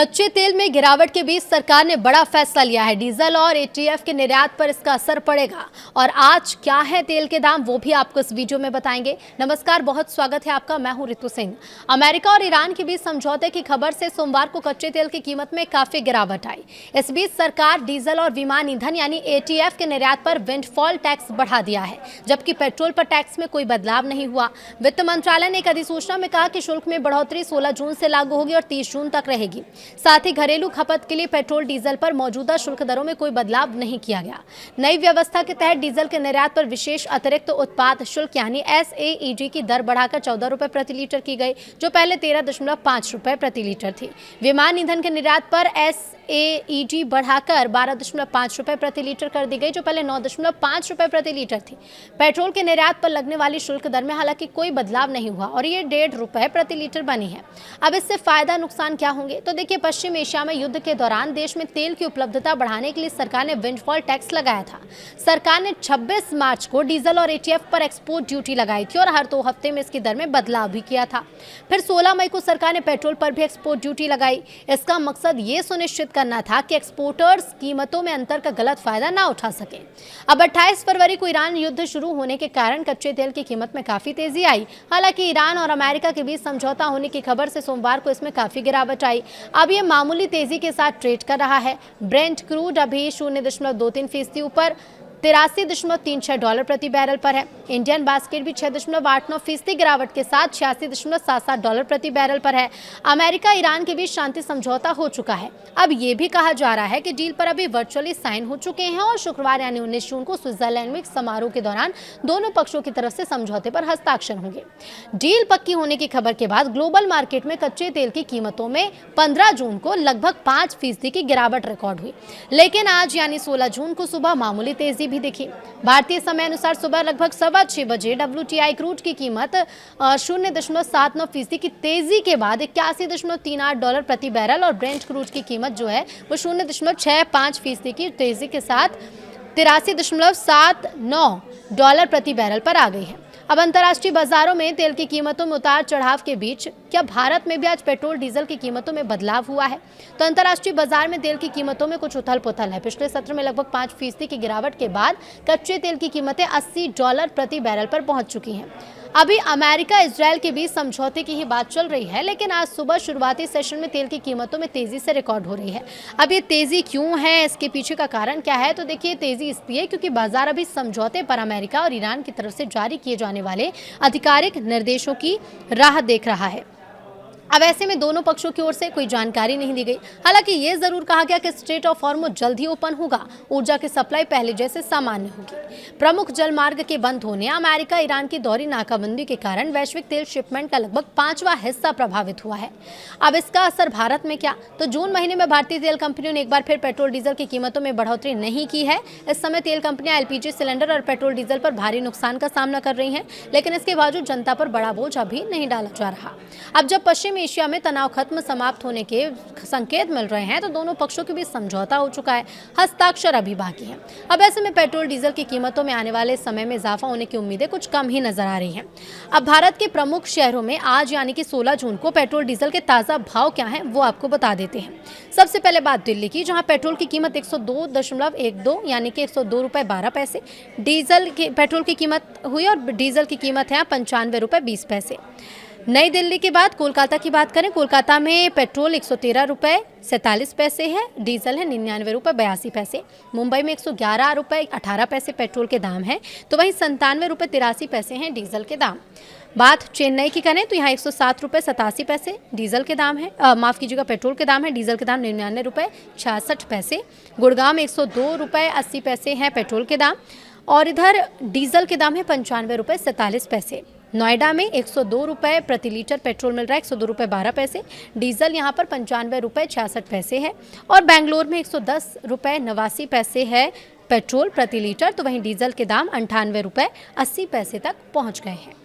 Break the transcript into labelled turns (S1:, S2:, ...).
S1: कच्चे तेल में गिरावट के बीच सरकार ने बड़ा फैसला लिया है। डीजल और एटीएफ के निर्यात पर इसका असर पड़ेगा और आज क्या है तेल के दाम वो भी आपको इस वीडियो में बताएंगे। नमस्कार, बहुत स्वागत है आपका। मैं हूं रितु सिंह। अमेरिका और ईरान के बीच समझौते की खबर से सोमवार को कच्चे तेल की कीमत में काफी गिरावट आई। इस बीच सरकार डीजल और विमान ईंधन यानी एटीएफ के निर्यात पर विंडफॉल टैक्स बढ़ा दिया है, जबकि पेट्रोल पर टैक्स में कोई बदलाव नहीं हुआ। वित्त मंत्रालय ने एक अधिसूचना में कहा कि शुल्क में बढ़ोतरी 16 जून से लागू होगी और 30 जून तक रहेगी। साथ ही घरेलू खपत के लिए पेट्रोल डीजल पर मौजूदा शुल्क दरों में कोई बदलाव नहीं किया गया। नई व्यवस्था के तहत डीजल के निर्यात पर विशेष अतिरिक्त उत्पाद शुल्क यानी SAED की दर बढ़ाकर 14 रुपए प्रति लीटर की गई, जो पहले 13.5 रुपए प्रति लीटर थी। विमान ईंधन के निर्यात पर SAED बढ़ाकर 12.5 रुपए प्रति लीटर कर दी गई, जो पहले 9.5 रुपए प्रति लीटर थी। पेट्रोल के निर्यात पर लगने वाली शुल्क दर में हालांकि कोई बदलाव नहीं हुआ और ये 1.5 रुपए प्रति लीटर बनी है। अब इससे फायदा नुकसान क्या होंगे, तो देखिए, पश्चिम एशिया में युद्ध के दौरान देश में तेल की उपलब्धता बढ़ाने के लिए सरकार ने विंडफॉल टैक्स लगाया था। सरकार ने 26 मार्च को डीजल और एटीएफ पर एक्सपोर्ट ड्यूटी लगाई थी और हर 2 हफ्ते में इसकी दर में बदलाव भी किया था। फिर 16 मई को सरकार ने पेट्रोल पर भी एक्सपोर्ट ड्यूटी लगाई। इसका मकसद ये सुनिश्चित करना था कि एक्सपोर्टर्स कीमतों में अंतर का गलत फायदा ना उठा सके। अब 28 फरवरी को ईरान युद्ध शुरू होने के कारण कच्चे तेल की कीमत में काफी तेजी आई। हालांकि ईरान और अमेरिका के बीच समझौता होने की खबर से सोमवार को इसमें काफी गिरावट आई। अब ये मामूली तेजी के साथ ट्रेड कर रहा है। ब्रेंट क्रूड अभी 0.23% ऊपर $83.36 प्रति बैरल पर है। इंडियन बास्केट भी 6.89% गिरावट के साथ $86.77 प्रति बैरल पर है। अमेरिका ईरान के बीच शांति समझौता हो चुका है। अब ये भी कहा जा रहा है कि डील पर अभी वर्चुअली साइन हो चुके हैं और शुक्रवार यानी 19 जून को स्विट्जरलैंड में एक समारोह के दौरान दोनों पक्षों की तरफ से समझौते पर हस्ताक्षर होंगे। डील पक्की होने की खबर के बाद ग्लोबल मार्केट में कच्चे तेल की कीमतों में 15 जून को लगभग 5% की गिरावट रिकॉर्ड हुई, लेकिन आज यानी 16 जून को सुबह मामूली तेजी भी दिखी। भारतीय समय अनुसार सुबह लगभग 6:15 बजे WTI क्रूड की कीमत 0.79% की तेजी के बाद $81.38 प्रति बैरल और ब्रेंट क्रूड की कीमत जो है वो 0.65% की तेजी के साथ $83.79 प्रति बैरल पर आ गई है। अब अंतर्राष्ट्रीय बाजारों में तेल की कीमतों में उतार चढ़ाव के बीच क्या भारत में भी आज पेट्रोल डीजल की कीमतों में बदलाव हुआ है? तो अंतर्राष्ट्रीय बाजार में तेल की कीमतों में कुछ उथल पुथल है। पिछले सत्र में लगभग 5% की गिरावट के बाद कच्चे तेल की कीमतें $80 प्रति बैरल पर पहुंच चुकी हैं। अभी अमेरिका इजरायल के बीच समझौते की ही बात चल रही है, लेकिन आज सुबह शुरुआती सेशन में तेल की कीमतों में तेजी से रिकॉर्ड हो रही है। अब ये तेजी क्यों है, इसके पीछे का कारण क्या है? तो देखिए, तेजी इसलिए क्योंकि बाजार अभी समझौते पर अमेरिका और ईरान की तरफ से जारी किए जाने वाले आधिकारिक निर्देशों की राह देख रहा है। अब ऐसे में दोनों पक्षों की ओर से कोई जानकारी नहीं दी गई। हालांकि ये जरूर कहा गया कि स्ट्रेट ऑफ हॉर्मुज़ जल्द ही ओपन होगा। ऊर्जा की सप्लाई पहले जैसे सामान्य होगी। प्रमुख जल मार्ग के बंद होने, अमेरिका ईरान की दोहरी नाकाबंदी के कारण वैश्विक तेल शिपमेंट का लगभग 5वां हिस्सा प्रभावित हुआ है। अब इसका असर भारत में क्या? तो जून महीने में भारतीय तेल कंपनियों ने एक बार फिर पेट्रोल डीजल की कीमतों में बढ़ोतरी नहीं की है। इस समय तेल कंपनियां LPG सिलेंडर और पेट्रोल डीजल पर भारी नुकसान का सामना कर रही हैं, लेकिन इसके बावजूद जनता पर बड़ा बोझ अभी नहीं डाला जा रहा। अब जब पश्चिम एशिया में तनाव खत्म समाप्त होने के संकेत मिल रहे हैं, तो दोनों पक्षों के बीच समझौता हो चुका है। हस्ताक्षर अभी बाकी है। अब ऐसे में पेट्रोल डीजल की कीमतों में आने वाले समय में इजाफा होने की उम्मीदें कुछ कम ही नजर आ रही हैं। अब भारत के प्रमुख शहरों में आज यानी कि 16 जून को पेट्रोल डीजल के ताजा भाव क्या हैं वो आपको बता देते हैं। सबसे पहले बात दिल्ली की, जहां पेट्रोल की कीमत 102.12 यानी कि 102 रुपए 12 पैसे पेट्रोल की कीमत हुई और डीजल की कीमत है 95 रुपए 20 पैसे। नई दिल्ली के बाद कोलकाता की बात करें, कोलकाता में पेट्रोल 113 रुपए 47 पैसे है, डीजल है 99 रुपए 82 पैसे। मुंबई में 111 रुपए 18 पैसे पेट्रोल के दाम है, तो वहीं 97 रुपए 83 पैसे हैं डीजल के दाम। बात चेन्नई की करें तो यहाँ 107 रुपए 87 पैसे डीजल के दाम है, माफ़ कीजिएगा पेट्रोल के दाम है, डीजल के दाम 99 रुपए 66 पैसे। गुड़गांव में 102 रुपए 80 पैसे हैं पेट्रोल के दाम और इधर डीजल के दाम है 95 रुपए 47 पैसे। नोएडा में 102 रुपए प्रति लीटर पेट्रोल मिल रहा है, 102 रुपए 12 पैसे। डीजल यहाँ पर 95 रुपए 66 पैसे है और बेंगलोर में 110 रुपए 89 पैसे है पेट्रोल प्रति लीटर, तो वहीं डीजल के दाम 98 रुपए 80 पैसे तक पहुँच गए हैं।